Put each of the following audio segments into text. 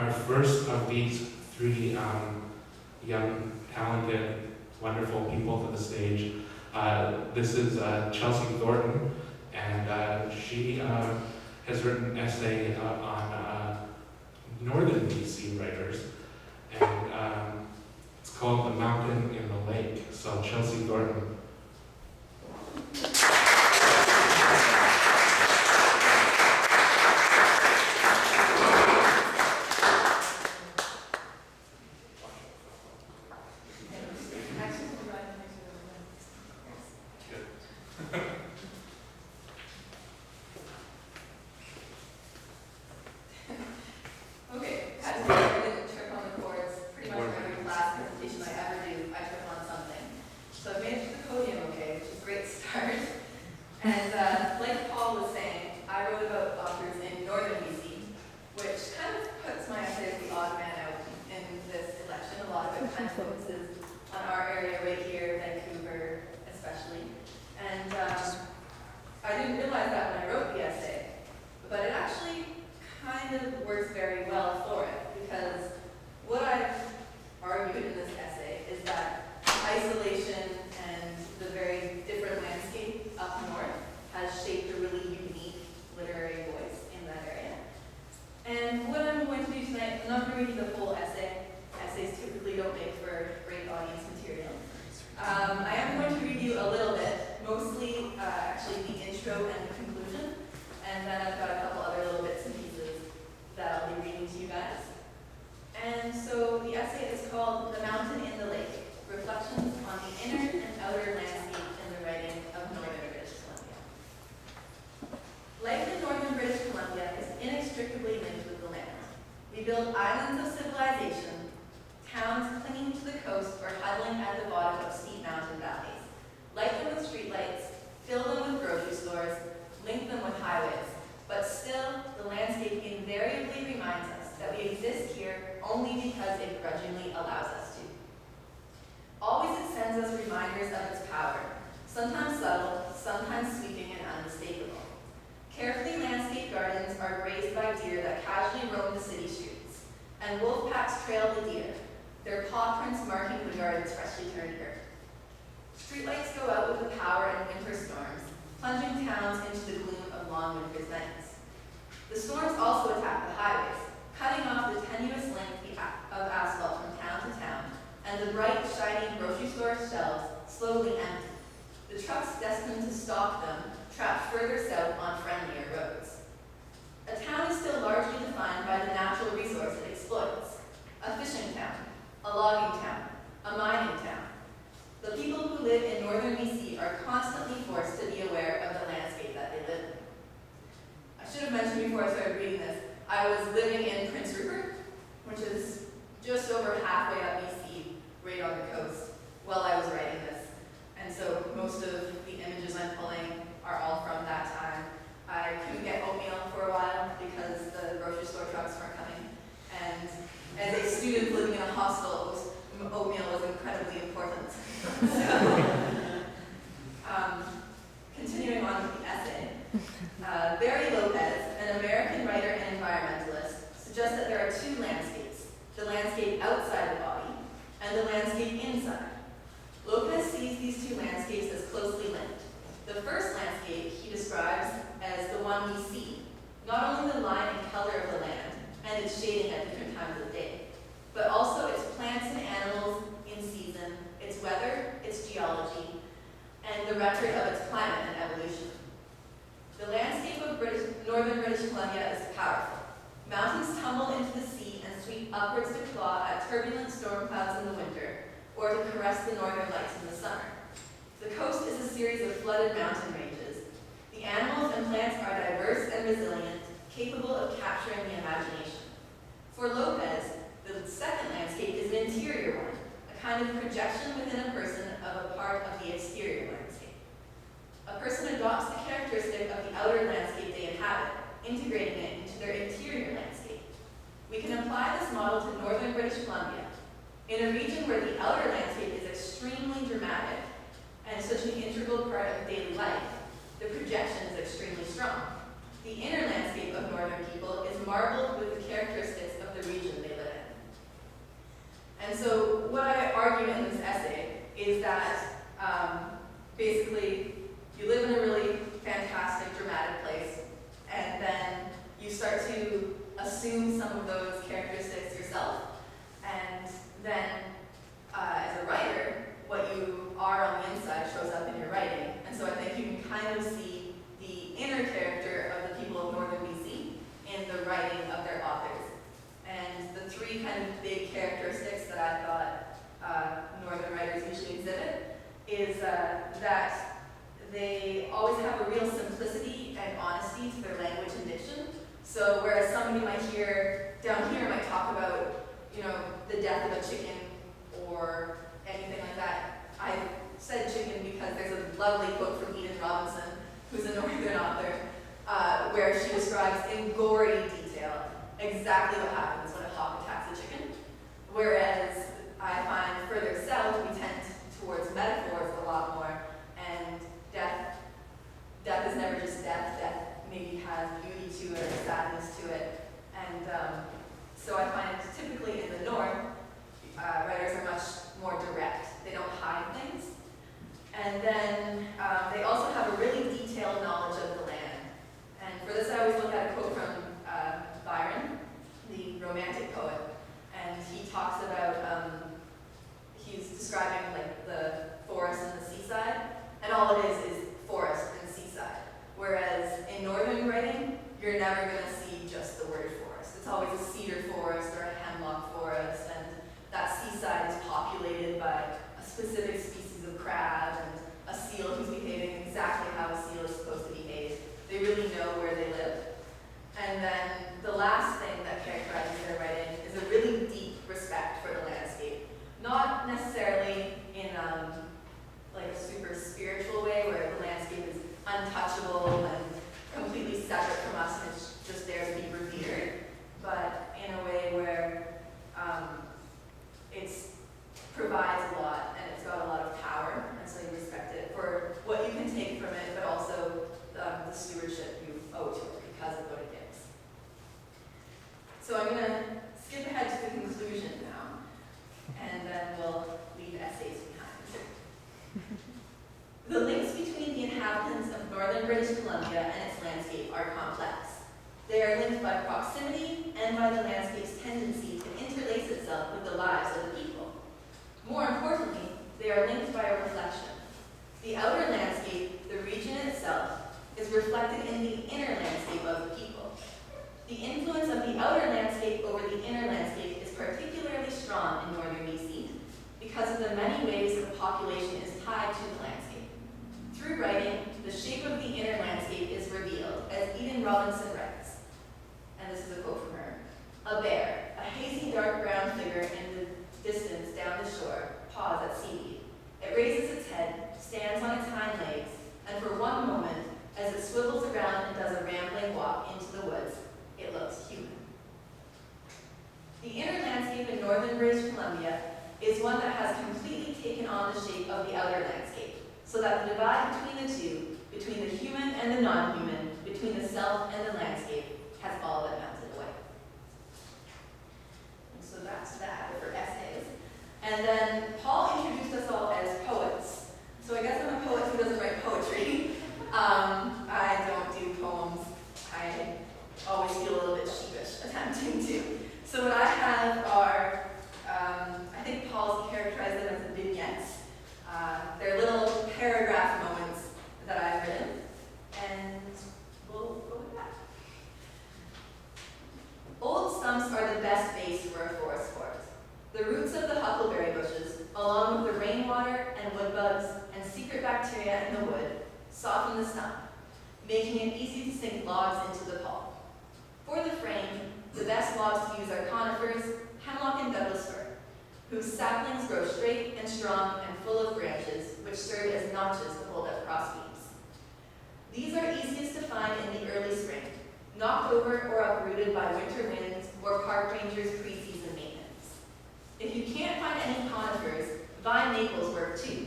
our first of these three young, talented, wonderful people to the stage. This is Chelsea Thornton, and she has written an essay on northern BC writers, and it's called The Mountain in the Lake. So Chelsea Thornton. The inner landscape of northern people is marbled with the characteristics of the region to assume some of those characteristics yourself, and then as a writer, what you are on the inside shows up in your writing. And so I think you can kind of see the inner character of the people of Northern BC in the writing of their authors. And the three kind of big characteristics that I thought Northern writers usually exhibit is that they always have a real simplicity and honesty to their language and diction. So whereas somebody might hear, down here might talk about, you know, the death of a chicken or anything like that. I said chicken because there's a lovely quote from Edith Robinson, who's a Northern author, where she describes in gory detail exactly what happens when a hawk attacks a chicken. Whereas I find further south we tend towards metaphors a lot more, and death is never just death. Death maybe has beauty to it or sadness to it. And so I find typically in the North, writers are much more direct. They don't hide things. And then they also have a really detailed knowledge of the land. And for this I always look at a quote from Byron, the Romantic poet. And he talks about, he's describing like the forest and the seaside. And all it is forest and seaside. Whereas in Northern writing, you're never going to see just the word forest. It's always a cedar forest or a hemlock forest, and that seaside is populated by a specific species of crab and a seal who's behaving exactly how a seal is supposed to behave. They really know where they live. And then the last thing that characterizes their writing is a really deep respect for the landscape. Not necessarily in like a super spiritual way where the landscape is untouchable and completely separate from us and it's just there to be revered, but in a way where it provides a lot and it's got a lot of power, and so you respect it for what you can take from it, but also the stewardship you owe to it because of what it gives. So I'm going to skip ahead to the conclusion now, and then we'll leave essays behind. The links between the inhabitants of northern British Columbia and its landscape are complex. They are linked by proximity and by the landscape's tendency to interlace itself with the lives of the people. More importantly, they are linked by a reflection. The outer landscape, the region itself, is reflected in the inner landscape of the people. The influence of the outer landscape over the inner landscape is particularly strong in northern BC because of the many ways the population is tied to the landscape. Through writing, the shape of the inner landscape is revealed, as Edith Robinson writes, and this is a quote from her: "A bear, a hazy dark brown figure in the distance down the shore, paws at seaweed. It raises its head, stands on its hind legs, and for one moment, as it swivels around and does a rambling walk into the woods, it looks human." The inner landscape in northern British Columbia is one that has completely taken on the shape of the outer landscape, so that the divide between the two, between the human and the non-human, between the self and the landscape, has all but melted away. And so that's that for essays. And then Paul introduced us all as poets. So I guess I'm a poet who doesn't write poetry. I don't do poems. I always feel a little bit sheepish attempting to. So what I have are, I think Paul's characterized them as vignettes. They're little paragraph moments that I've written, and we'll go with that. Old stumps are the best base for a forest fort. The roots of the huckleberry bushes, along with the rainwater and wood bugs and secret bacteria in the wood, soften the stump, making it easy to sink logs into the pulp. For the frame, the best logs to use are conifers, hemlock and Douglas fir, whose saplings grow straight and strong and full of branches, which serve as notches to hold up cross beams. These are easiest to find in the early spring, knocked over or uprooted by winter winds or park rangers' pre-season maintenance. If you can't find any conifers, vine maples work too,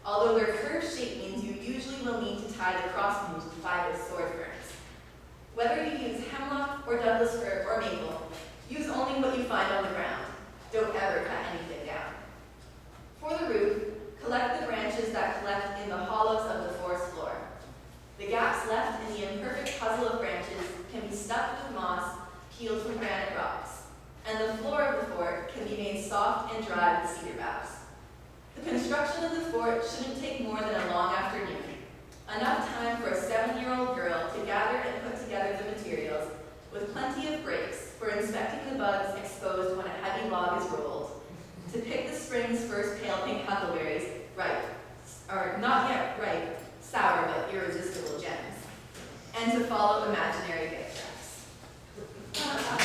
although their curved shape means you usually will need to tie the cross beams to fibrous sword ferns. Whether you use hemlock or Douglas fir or maple, use only what you find on the ground. Don't ever cut anything down. For the roof, collect the branches that collect in the hollows of the forest floor. The gaps left in the imperfect puzzle of branches can be stuffed with moss, healed from granite rocks, and the floor of the fort can be made soft and dry with cedar boughs. The construction of the fort shouldn't take more than a long afternoon, enough time for a 7-year-old girl to gather and put together the materials, with plenty of breaks for inspecting the bugs exposed when a heavy log is rolled, to pick the spring's first pale pink huckleberries, ripe, or not yet ripe, sour but irresistible gems, and to follow imaginary gift tracks.